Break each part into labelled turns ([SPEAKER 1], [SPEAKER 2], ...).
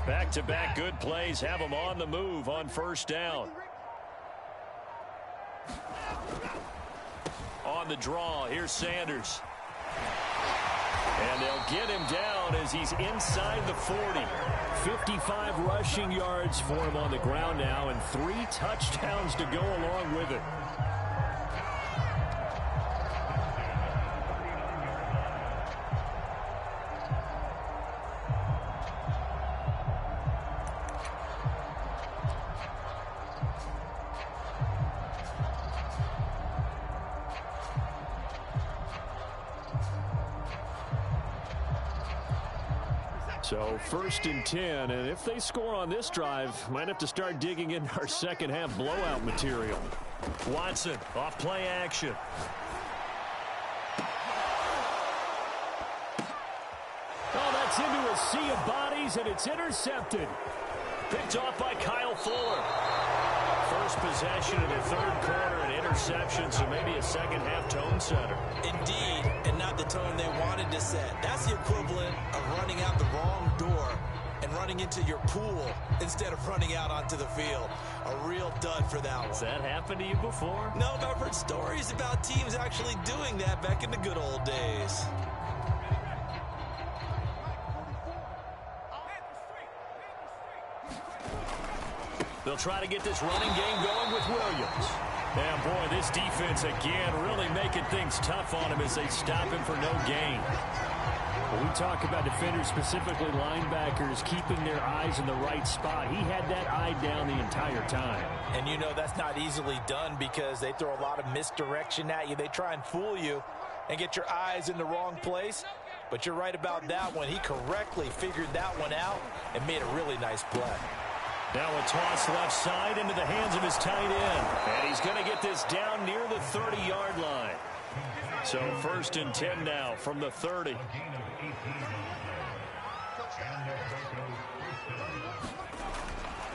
[SPEAKER 1] Back-to-back good plays have them on the move on first down. On the draw, here's Sanders. And they'll get him down as he's inside the 40. 55 rushing yards for him on the ground now, and 3 touchdowns to go along with it. So 1st and 10, and if they score on this drive, might have to start digging into our second half blowout material. Watson off play action. Oh, that's into a sea of bodies, and it's intercepted. Picked off by Kyle Fuller. First possession of the 3rd quarter, an interception, so maybe a second half tone setter.
[SPEAKER 2] Indeed, and not the tone they wanted to set. That's the equivalent of running out the wrong door and running into your pool instead of running out onto the field. A real dud for that one.
[SPEAKER 1] Has that happened to you before?
[SPEAKER 2] No, but I've heard stories about teams actually doing that back in the good old days.
[SPEAKER 1] They'll try to get this running game going with Williams. And, boy, this defense, again, really making things tough on him as they stop him for no gain. When we talk about defenders, specifically linebackers, keeping their eyes in the right spot, he had that eye down the entire time.
[SPEAKER 2] And you know that's not easily done because they throw a lot of misdirection at you. They try and fool you and get your eyes in the wrong place. But you're right about that one. He correctly figured that one out and made a really nice play.
[SPEAKER 1] Now a toss left side into the hands of his tight end. And he's going to get this down near the 30-yard line. So 1st and 10 now from the 30.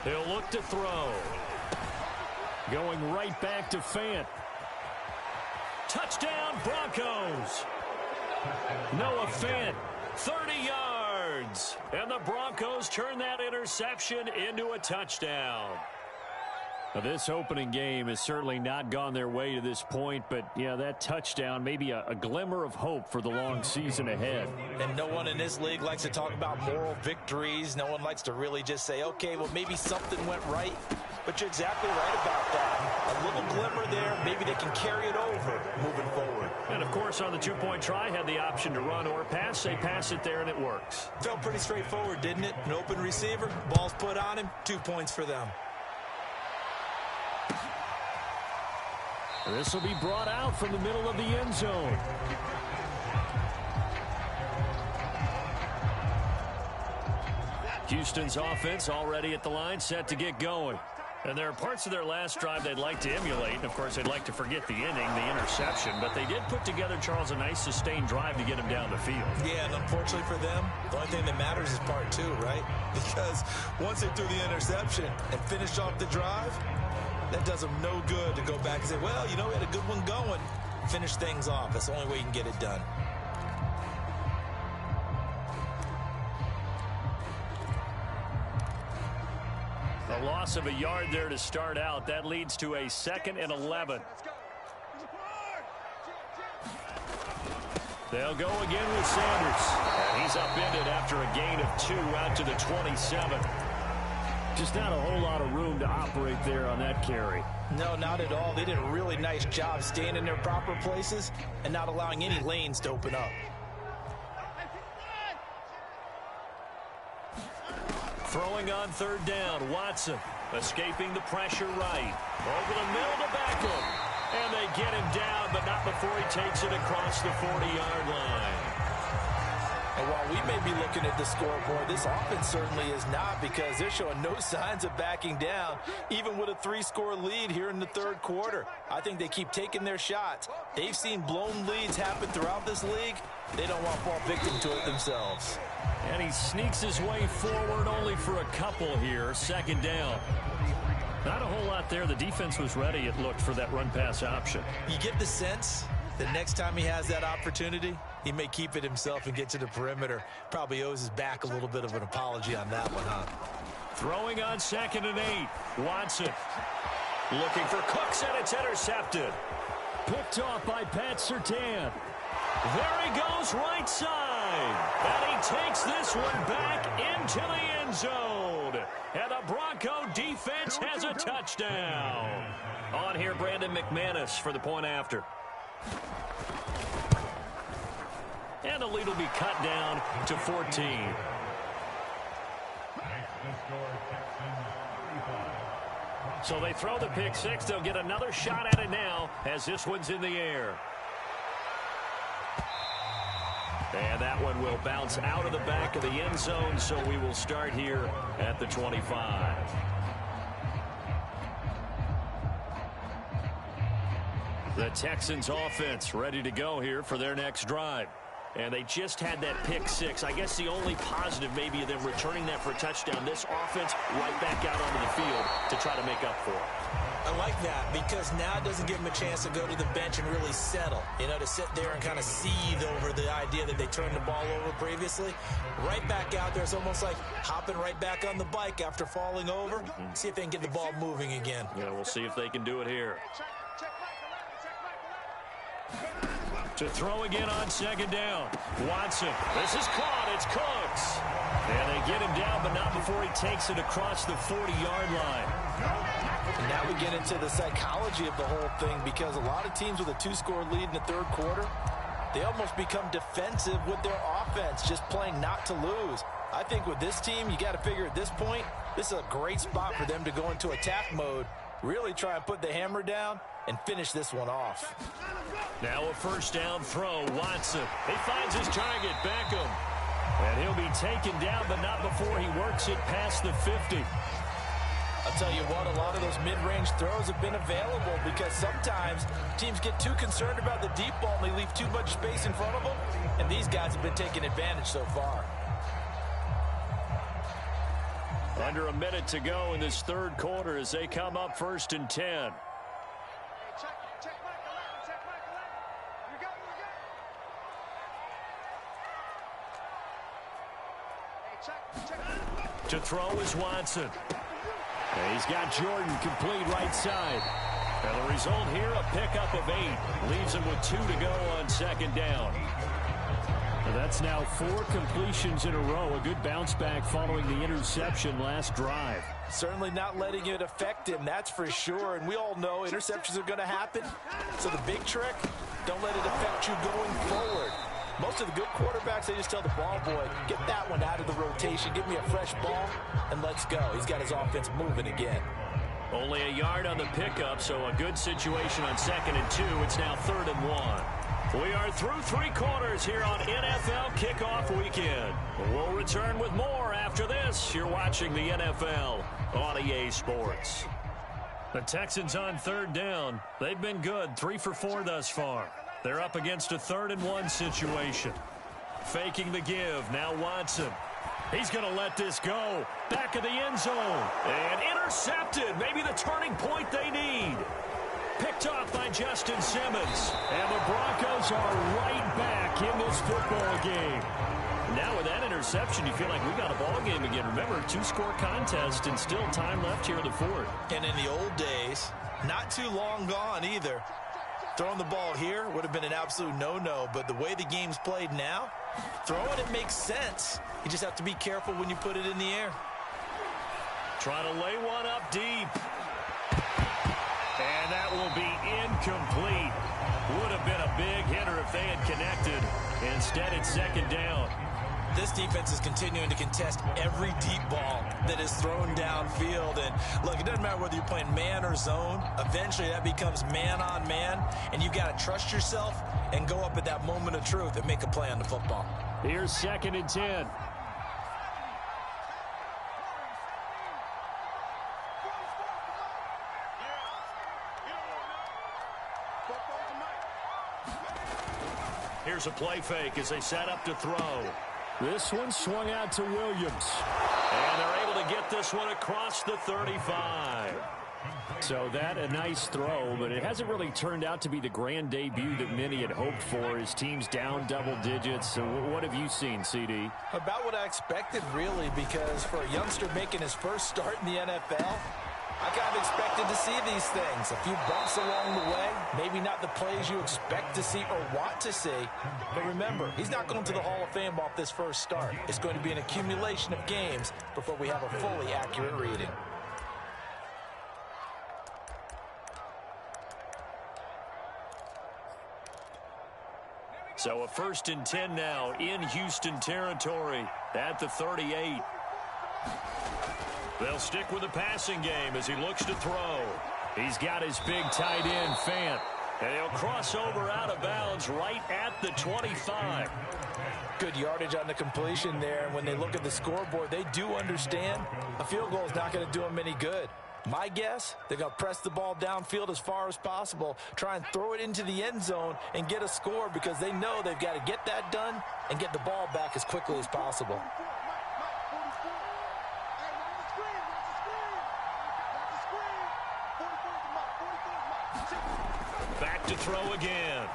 [SPEAKER 1] He'll look to throw. Going right back to Fant. Touchdown Broncos. Noah Fant, 30 yards. And the Broncos turn that interception into a touchdown. Now, this opening game has certainly not gone their way to this point, but, yeah, that touchdown, maybe a glimmer of hope for the long season ahead.
[SPEAKER 2] And no one in this league likes to talk about moral victories. No one likes to really just say, okay, well, maybe something went right. But you're exactly right about that. A little glimmer there. Maybe they can carry it over moving forward.
[SPEAKER 1] And, of course, on the two-point try, had the option to run or pass. They pass it there, and it works.
[SPEAKER 2] Felt pretty straightforward, didn't it? An open receiver, ball's put on him, 2 points for them.
[SPEAKER 1] This will be brought out from the middle of the end zone. Houston's offense already at the line, set to get going. And there are parts of their last drive they'd like to emulate. And, of course, they'd like to forget the inning, the interception. But they did put together, Charles, a nice sustained drive to get him down the field.
[SPEAKER 2] Yeah, and unfortunately for them, the only thing that matters is part 2, right? Because once they threw the interception and finished off the drive, that does them no good to go back and say, well, you know, we had a good one going. Finish things off. That's the only way you can get it done.
[SPEAKER 1] A loss of a yard there to start out. That leads to a 2nd and 11. They'll go again with Sanders. And he's upended after a gain of 2 out to the 27. Just not a whole lot of room to operate there on that carry.
[SPEAKER 2] No, not at all. They did a really nice job staying in their proper places and not allowing any lanes to open up.
[SPEAKER 1] Throwing on 3rd down, Watson escaping the pressure right. Over the middle to Beckham. And they get him down, but not before he takes it across the 40-yard line.
[SPEAKER 2] And while we may be looking at the scoreboard, this offense certainly is not, because they're showing no signs of backing down, even with a 3-score lead here in the 3rd quarter. I think they keep taking their shots. They've seen blown leads happen throughout this league. They don't want to fall victim to it themselves.
[SPEAKER 1] And he sneaks his way forward only for a couple here. 2nd down. Not a whole lot there. The defense was ready, it looked, for that run-pass option.
[SPEAKER 2] You get the sense that next time he has that opportunity, He may keep it himself and get to the perimeter. Probably owes his back a little bit of an apology on that one, huh?
[SPEAKER 1] Throwing on 2nd and 8. Watson looking for Cooks, and it's intercepted. Picked off by Pat Surtain. There he goes, right side. And he takes this one back into the end zone. And the Bronco defense has a touchdown. On here, Brandon McManus for the point after. And the lead will be cut down to 14. So they throw the pick six. They'll get another shot at it now as this one's in the air. And that one will bounce out of the back of the end zone, so we will start here at the 25. The Texans offense ready to go here for their next drive. And they just had that pick six. I guess the only positive maybe of them returning that for a touchdown. This offense right back out onto the field to try to make up for it.
[SPEAKER 2] I like that because now it doesn't give them a chance to go to the bench and really settle. You know, to sit there and kind of seethe over the idea that they turned the ball over previously. Right back out there. It's almost like hopping right back on the bike after falling over. See if they can get the ball moving again.
[SPEAKER 1] Yeah, we'll see if they can do it here. To throw again on 2nd down. Watson. This is caught. It's Cooks. And they get him down, but not before he takes it across the 40-yard line.
[SPEAKER 2] And now we get into the psychology of the whole thing because a lot of teams with a 2-score lead in the third quarter, they almost become defensive with their offense, just playing not to lose. I think with this team, you got to figure at this point, this is a great spot for them to go into attack mode, really try and put the hammer down and finish this one off.
[SPEAKER 1] Now a first down throw. Watson. He finds his target, Beckham. And he'll be taken down, but not before he works it past the 50.
[SPEAKER 2] I'll tell you what, a lot of those mid-range throws have been available because sometimes teams get too concerned about the deep ball and they leave too much space in front of them. And these guys have been taking advantage so far.
[SPEAKER 1] Under a minute to go in this third quarter as they come up 1st and 10. To throw is Watson. And he's got Jordan complete right side. And the result here, a pickup of 8. Leaves him with 2 to go on 2nd down. And that's now 4 completions in a row. A good bounce back following the interception last drive.
[SPEAKER 2] Certainly not letting it affect him, that's for sure. And we all know interceptions are going to happen. So the big trick, don't let it affect you going forward. Most of the good quarterbacks, they just tell the ball boy, get that one out of the rotation, give me a fresh ball, and let's go. He's got his offense moving again.
[SPEAKER 1] Only a yard on the pickup, so a good situation on 2nd and 2. It's now 3rd and 1. We are through 3 quarters here on NFL Kickoff Weekend. We'll return with more after this. You're watching the NFL on EA Sports. The Texans on 3rd down. They've been good, 3 for 4 thus far. They're up against a 3rd and 1 situation. Faking the give. Now Watson. He's going to let this go. Back of the end zone. And intercepted. Maybe the turning point they need. Picked off by Justin Simmons. And the Broncos are right back in this football game. Now with that interception, you feel like we got a ball game again. Remember, 2-score contest and still time left here in the 4th.
[SPEAKER 2] And in the old days, not too long gone either. Throwing the ball here would have been an absolute no-no, but the way the game's played now, throwing it makes sense. You just have to be careful when you put it in the air.
[SPEAKER 1] Trying to lay one up deep. And that will be incomplete. Would have been a big hitter if they had connected. Instead, it's 2nd down.
[SPEAKER 2] This defense is continuing to contest every deep ball that is thrown downfield. And look, it doesn't matter whether you're playing man or zone. Eventually, that becomes man on man. And you've got to trust yourself and go up at that moment of truth and make a play on the football.
[SPEAKER 1] Here's 2nd and 10. Here's a play fake as they set up to throw. This one swung out to Williams. And they're able to get this one across the 35. So that a nice throw, but it hasn't really turned out to be the grand debut that many had hoped for. His team's down double digits. So what have you seen, CD?
[SPEAKER 2] About what I expected, really, because for a youngster making his first start in the NFL, I kind of expected to see these things. A few bumps along the way, maybe not the plays you expect to see or want to see. But remember, he's not going to the Hall of Fame off this first start. It's going to be an accumulation of games before we have a fully accurate reading.
[SPEAKER 1] So a 1st and 10 now in Houston territory at the 38. They'll stick with the passing game as he looks to throw. He's got his big tight end, Fant. And he'll cross over out of bounds right at the 25.
[SPEAKER 2] Good yardage on the completion there. And when they look at the scoreboard, they do understand a field goal is not going to do them any good. My guess, they're going to press the ball downfield as far as possible, try and throw it into the end zone and get a score because they know they've got to get that done and get the ball back as quickly as possible.
[SPEAKER 1] Back to throw again.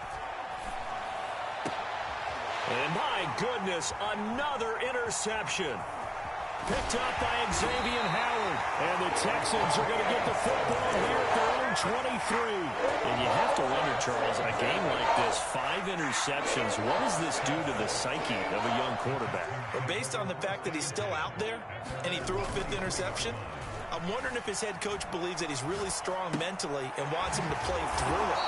[SPEAKER 1] And my goodness, another interception. Picked up by Xavier Howard. And the Texans are going to get the football here at their own 23. And you have to wonder, Charles, in a game like this, 5 interceptions, what does this do to the psyche of a young quarterback?
[SPEAKER 2] But based on the fact that he's still out there and he threw a 5th interception, I'm wondering if his head coach believes that he's really strong mentally and wants him to play through it.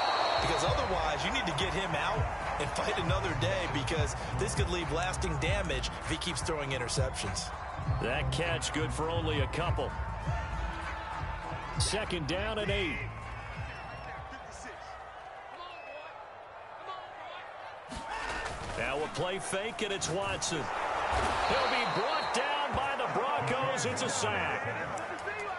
[SPEAKER 2] Because otherwise, you need to get him out and fight another day because this could leave lasting damage if he keeps throwing interceptions.
[SPEAKER 1] That catch good for only a couple. 2nd down and 8. Now a play fake, and it's Watson. He'll be brought down by the Broncos. It's a sack.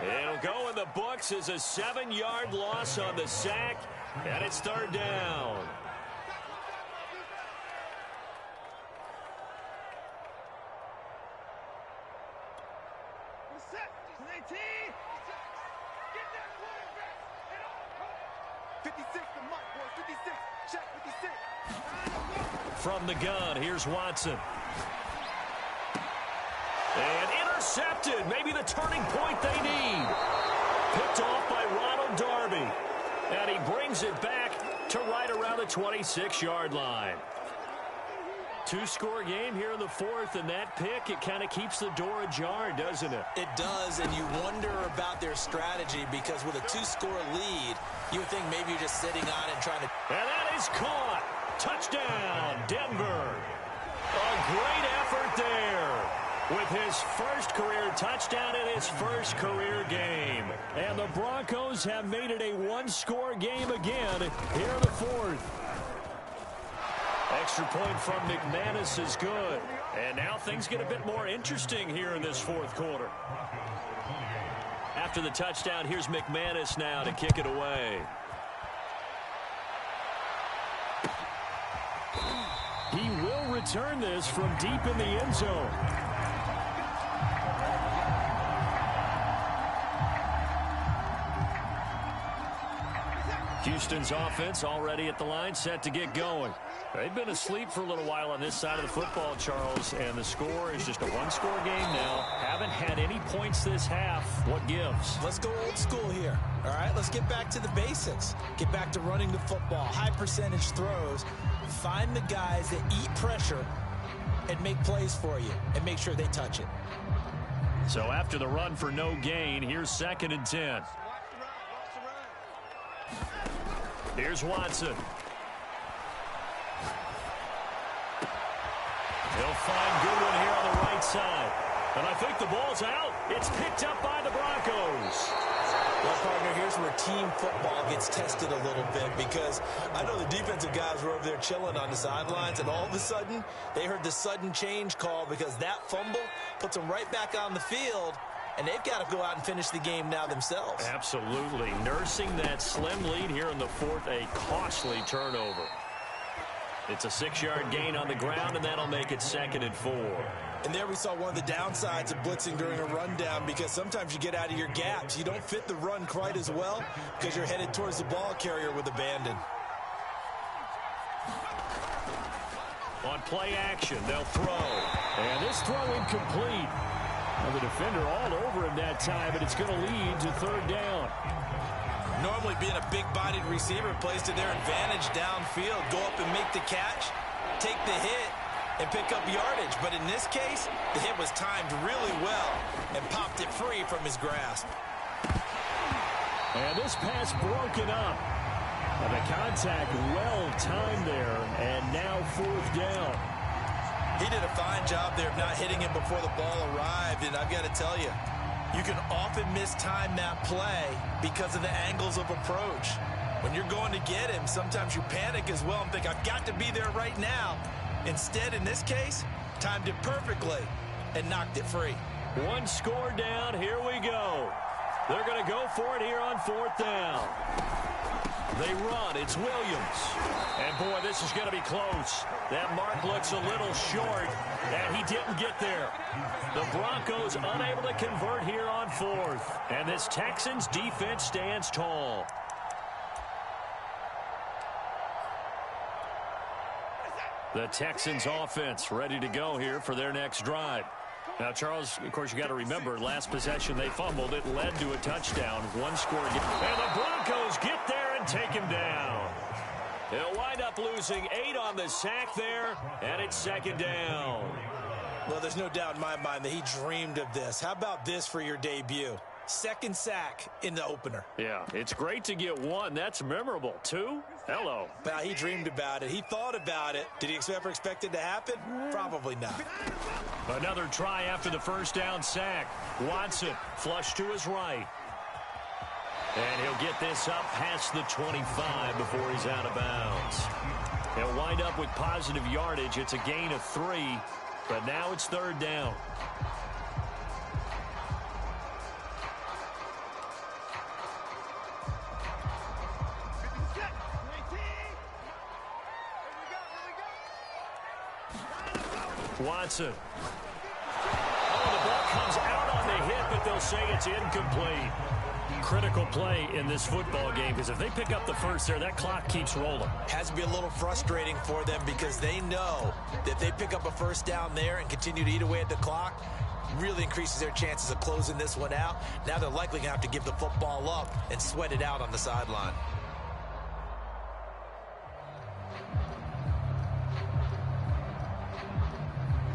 [SPEAKER 1] It'll go in the books as a 7-yard loss on the sack, and it's 3rd down. From the gun, here's Watson. And intercepted. Maybe the turning point they need. Picked off by Ronald Darby. And he brings it back to right around the 26-yard line. 2-score game here in the 4th, and that pick, it kind of keeps the door ajar, doesn't it?
[SPEAKER 2] It does, and you wonder about their strategy because with a 2-score lead, you would think maybe you're just sitting on it and trying to...
[SPEAKER 1] And that is caught. Touchdown, Denver. A great effort there with his first career touchdown in his first career game. And the Broncos have made it a 1-score game again here in the 4th. Extra point from McManus is good. And now things get a bit more interesting here in this 4th quarter. After the touchdown, here's McManus now to kick it away. He will return this from deep in the end zone. Houston's offense already at the line, set to get going. They've been asleep for a little while on this side of the football, Charles, and the score is just a 1-score game now. Haven't had any points this half. What gives?
[SPEAKER 2] Let's go old school here. All right, let's get back to the basics. Get back to running the football, high percentage throws. Find the guys that eat pressure and make plays for you and make sure they touch it.
[SPEAKER 1] So after the run for no gain, here's 2nd and 10. Here's Watson. He'll find Goodwin here on the right side. And I think the ball's out. It's picked up by the Broncos.
[SPEAKER 2] Well, partner, here's where team football gets tested a little bit because I know the defensive guys were over there chilling on the sidelines, and all of a sudden, they heard the sudden change call because that fumble puts them right back on the field, and they've got to go out and finish the game now themselves.
[SPEAKER 1] Absolutely. Nursing that slim lead here in the 4th, a costly turnover. It's a 6-yard gain on the ground, and that'll make it 2nd and 4.
[SPEAKER 2] And there we saw one of the downsides of blitzing during a rundown, because sometimes you get out of your gaps. You don't fit the run quite as well because you're headed towards the ball carrier with abandon.
[SPEAKER 1] On play action, they'll throw. And this throw incomplete. Well, the defender all over him that time, but it's going to lead to third down.
[SPEAKER 2] Normally being a big-bodied receiver plays to their advantage downfield. Go up and make the catch, take the hit, and pick up yardage. But in this case, the hit was timed really well and popped it free from his grasp.
[SPEAKER 1] And this pass broken up. And the contact well timed there, and now fourth down.
[SPEAKER 2] He did a fine job there of not hitting him before the ball arrived, and I've got to tell you, you can often mistime that play because of the angles of approach. When you're going to get him, sometimes you panic as well and think, I've got to be there right now. Instead, in this case, timed it perfectly and knocked it free.
[SPEAKER 1] One score down, here we go. They're going to go for it here on fourth down. They run, it's Williams. And boy, this is going to be close. That mark looks a little short, and he didn't get there. The Broncos unable to convert here on fourth. And this Texans defense stands tall. The Texans offense ready to go here for their next drive. Now, Charles, of course, you got to remember, last possession they fumbled. It led to a touchdown. One score. And the Broncos get there and take him down. They'll wind up losing 8 on the sack there, and it's second down.
[SPEAKER 2] Well, there's no doubt in my mind that he dreamed of this. How about this for your debut? Second sack in the opener.
[SPEAKER 1] Yeah, it's great to get 1. That's memorable. 2? Hello.
[SPEAKER 2] Well, he dreamed about it. He thought about it. Did he ever expect it to happen? Probably not.
[SPEAKER 1] Another try after the first down sack. Watson flush to his right. And he'll get this up past the 25 before he's out of bounds. He'll wind up with positive yardage. It's a gain of 3, but now it's third down. Watson. Oh, the ball comes out on the hit, but they'll say it's incomplete. Critical play in this football game, because if they pick up the first there, that clock keeps rolling.
[SPEAKER 2] Has to be a little frustrating for them, because they know that if they pick up a first down there and continue to eat away at the clock, really increases their chances of closing this one out. Now they're likely going to have to give the football up and sweat it out on the sideline.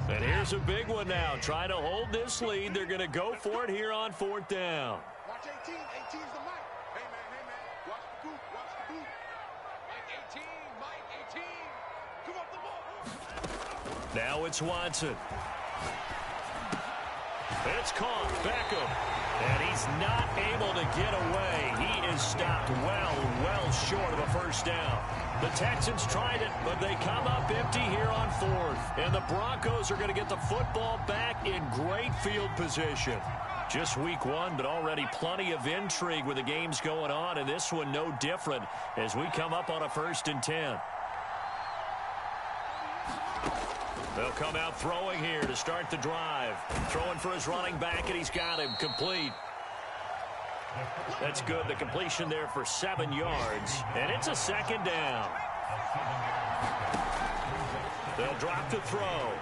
[SPEAKER 1] And here's a big one now. Trying to hold this lead. They're going to go for it here on fourth down.
[SPEAKER 3] Watch 18. 18's the mic. Hey, man. Watch the goop. Watch the goop. Mike 18. Come up the ball.
[SPEAKER 1] Now it's Watson. It's caught. Beckham. And he's not able to get away. He is stopped well short of a first down. The Texans tried it, but they come up empty here on fourth. And the Broncos are going to get the football back in great field position. Just week 1, but already plenty of intrigue with the games going on, and this one no different as we come up on a 1st and 10. They'll come out throwing here to start the drive. Throwing for his running back, and he's got him complete. That's good. The completion there for 7 yards, and it's a second down. They'll drop the throw.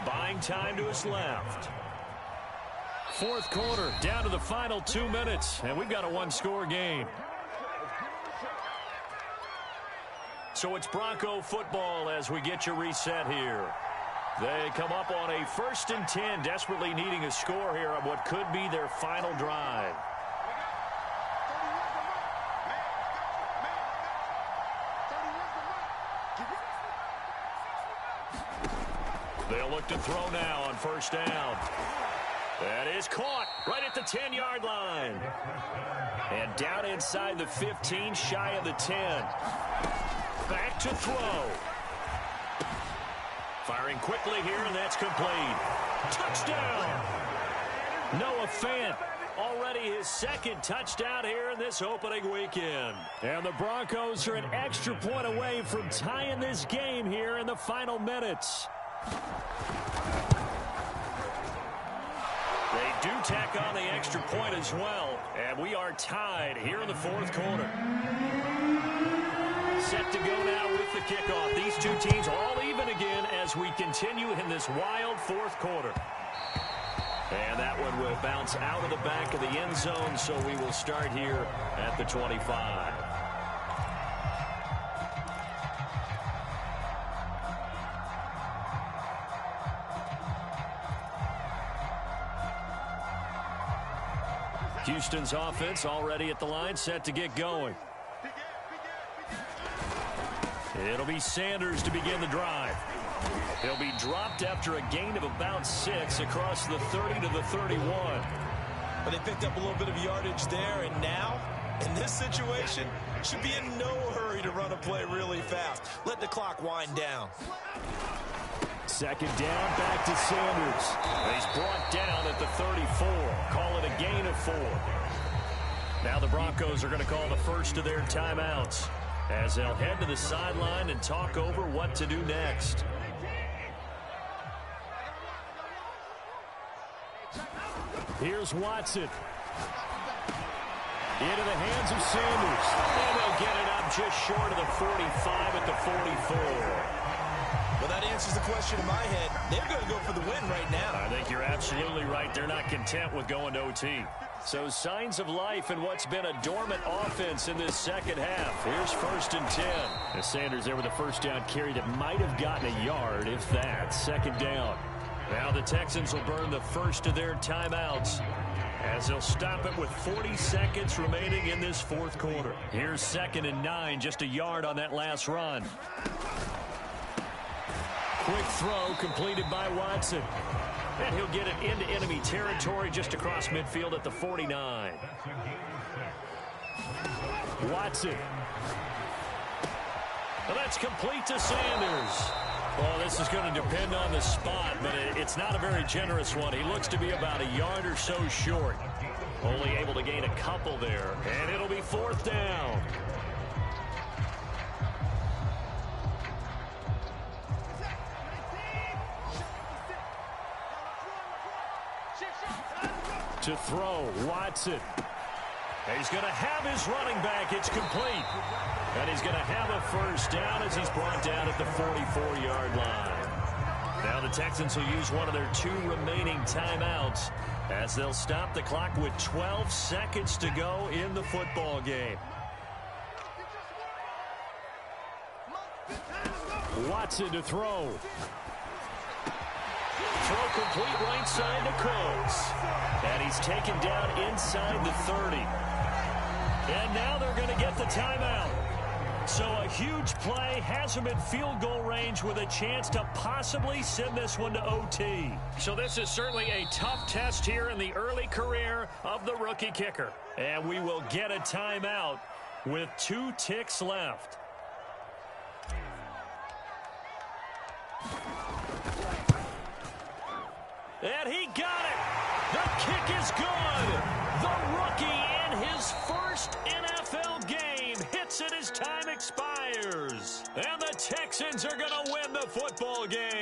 [SPEAKER 1] Buying time to his left. Fourth quarter, down to the final 2 minutes, and we've got a 1-score game. So it's Bronco football as we get you reset here. They come up on a 1st and 10, desperately needing a score here on what could be their final drive. They'll look to throw now on first down. That is caught right at the 10-yard line. And down inside the 15, shy of the 10. Back to throw. Firing quickly here, and that's complete. Touchdown! Noah Fant, already his 2nd touchdown here in this opening weekend. And the Broncos are an extra point away from tying this game here in the final minutes. tack on the extra point as well. And we are tied here in the fourth quarter. Set to go now with the kickoff. These two teams are all even again as we continue in this wild fourth quarter. And that one will bounce out of the back of the end zone, so we will start here at the 25. Houston's offense already at the line, set to get going. It'll be Sanders to begin the drive. He'll be dropped after a gain of about 6 across the 30 to the 31.
[SPEAKER 2] But they picked up a little bit of yardage there, and now, in this situation, should be in no hurry to run a play really fast. Let the clock wind down.
[SPEAKER 1] Second down, back to Sanders. He's brought down at the 34. Call it a gain of 4. Now the Broncos are going to call the first of their timeouts as they'll head to the sideline and talk over what to do next. Here's Watson. Into the hands of Sanders. And they'll get it up just short of the 45 at the 44.
[SPEAKER 2] Well, that answers the question in my head. They're going to go for the win right now.
[SPEAKER 1] I think you're absolutely right. They're not content with going to OT. So signs of life in what's been a dormant offense in this second half. Here's 1st and 10. As Sanders there with a first down carry that might have gotten a yard, if that. Second down. Now the Texans will burn the first of their timeouts as they'll stop it with 40 seconds remaining in this fourth quarter. Here's 2nd and 9, just a yard on that last run. Quick throw completed by Watson. And he'll get it into enemy territory just across midfield at the 49. Watson. Well, that's complete to Sanders. Well, this is going to depend on the spot, but it's not a very generous one. He looks to be about a yard or so short. Only able to gain a couple there, and it'll be 4th down. To throw, Watson. And he's going to have his running back. It's complete. And he's going to have a first down as he's brought down at the 44-yard line. Now the Texans will use one of their 2 remaining timeouts as they'll stop the clock with 12 seconds to go in the football game. Watson to throw. Throw complete right side to Cooks. And he's taken down inside the 30. And now they're going to get the timeout. So a huge play has him in field goal range with a chance to possibly send this one to OT. So this is certainly a tough test here in the early career of the rookie kicker. And we will get a timeout with 2 ticks left. And he got it. The kick is good. The rookie in his first NFL game hits it as time expires. And the Texans are going to win the football game.